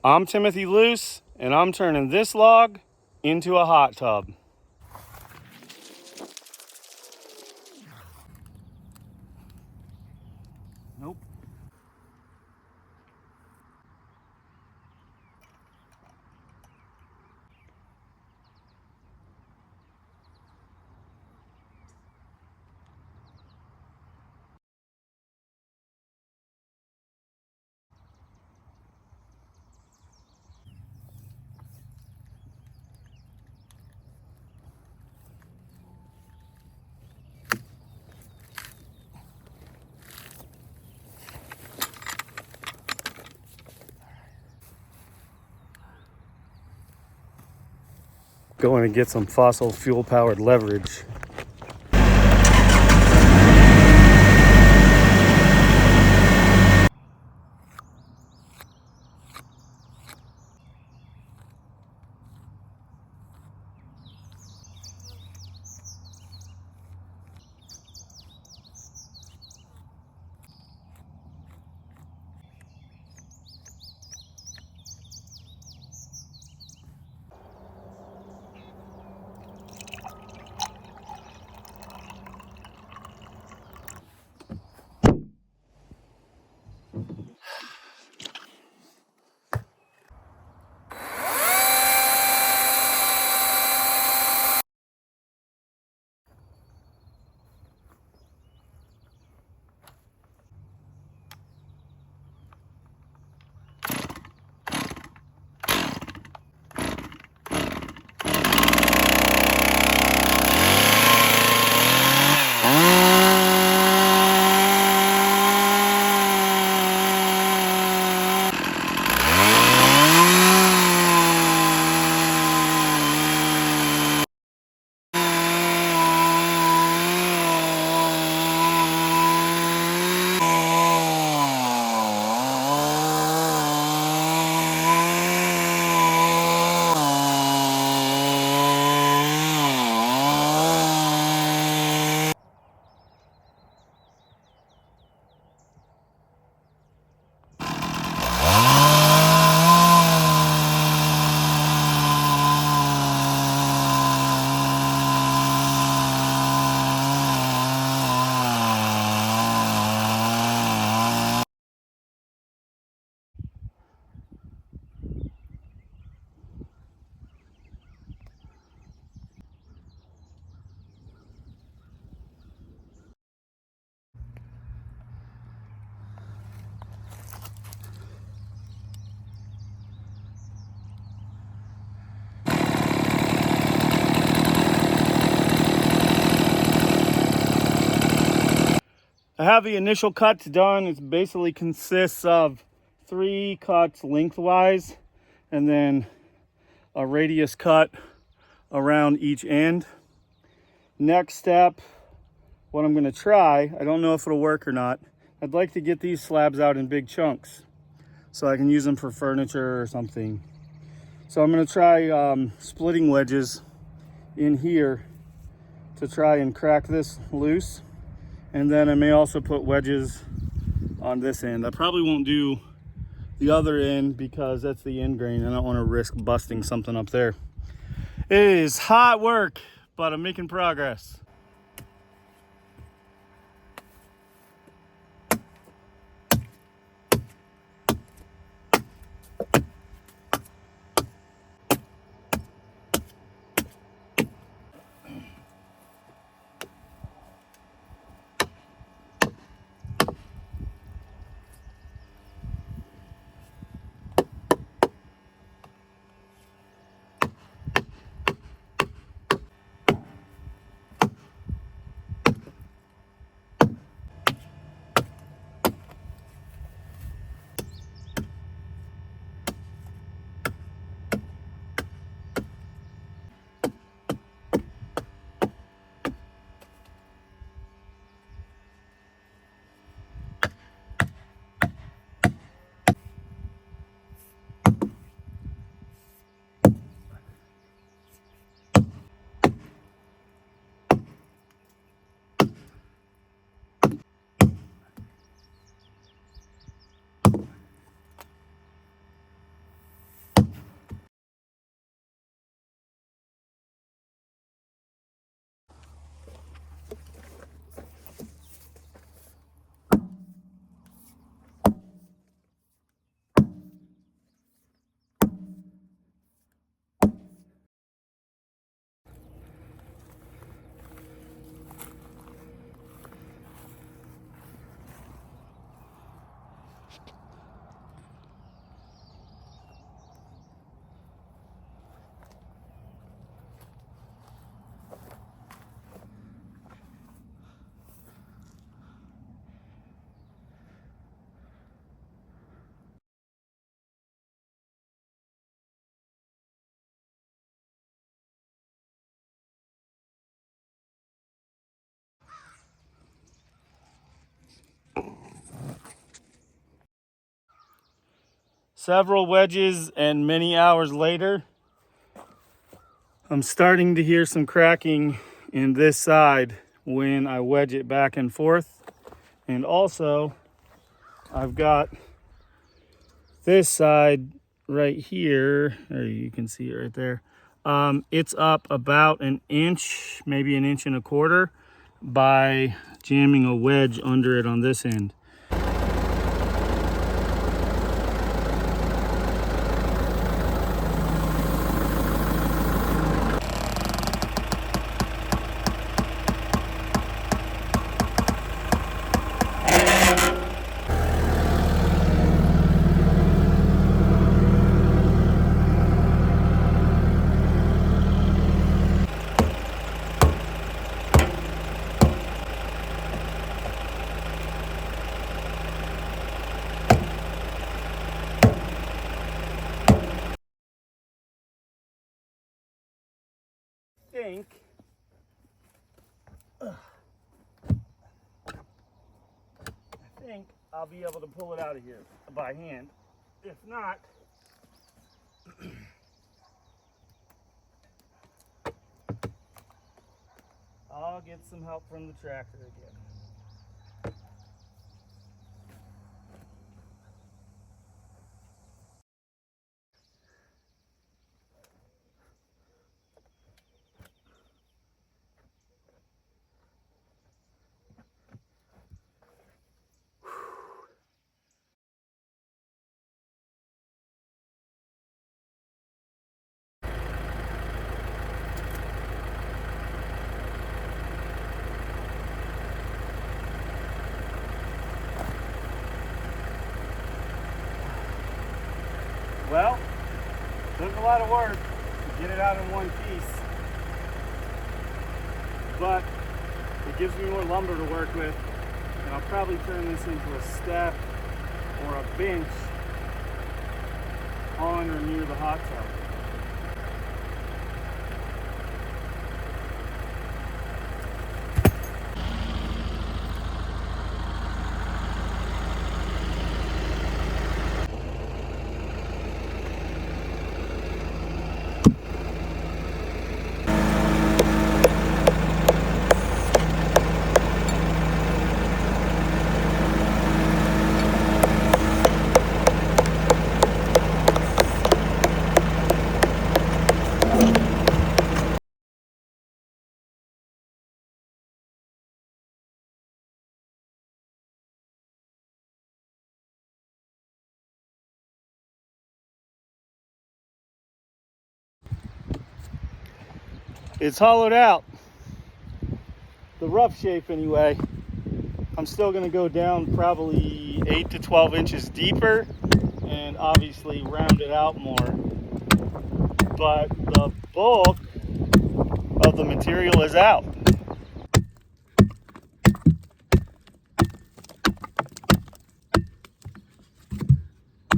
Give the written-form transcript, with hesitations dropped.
I'm Timothy Luce, and I'm turning this log into a hot tub. Nope. Going to get some fossil fuel powered leverage. I have the initial cuts done. It basically consists of 3 cuts lengthwise and then a radius cut around each end. Next step, what I'm going to try, I don't know if it'll work or not. I'd like to get these slabs out in big chunks so I can use them for furniture or something. So I'm going to try splitting wedges in here to try and crack this loose. And then I may also put wedges on this end. I probably won't do the other end because that's the end grain. I don't want to risk busting something up there. It is hot work, but I'm making progress. Several wedges and many hours later, I'm starting to hear some cracking in this side when I wedge it back and forth. And also, I've got this side right here. There, you can see it right there. It's up about an inch, maybe an inch and a quarter, by jamming a wedge under it on this end. I think I'll be able to pull it out of here by hand. If not, I'll get some help from the tractor again. Well, took a lot of work to get it out in one piece, but it gives me more lumber to work with, and I'll probably turn this into a step or a bench on or near the hot tub. It's hollowed out, the rough shape anyway. I'm still going to go down probably 8 to 12 inches deeper and obviously round it out more. But the bulk of the material is out.